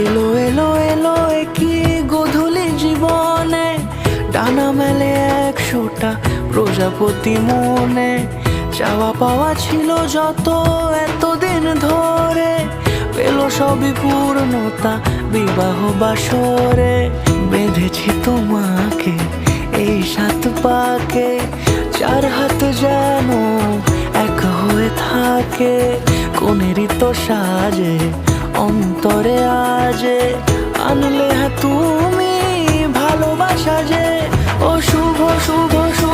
এলো এলো এলো কি গধূলি জীবনে, ডানা মেলে 100টা প্রজাপতি মনে। চাওয়া পাওয়া ছিল যত এতদিন ধরে, পেল সবই পূর্ণতা বিবাহ বাসরে। বেঁধেছি তোমাকে এই 7 পাকে, 4 হাত যেন এক হয়ে থাকে। কোনেরই তো সাজে অন্তরে আজে, আনলে তুমি ভালোবাসা যে। ও শুভ শুভ শুভ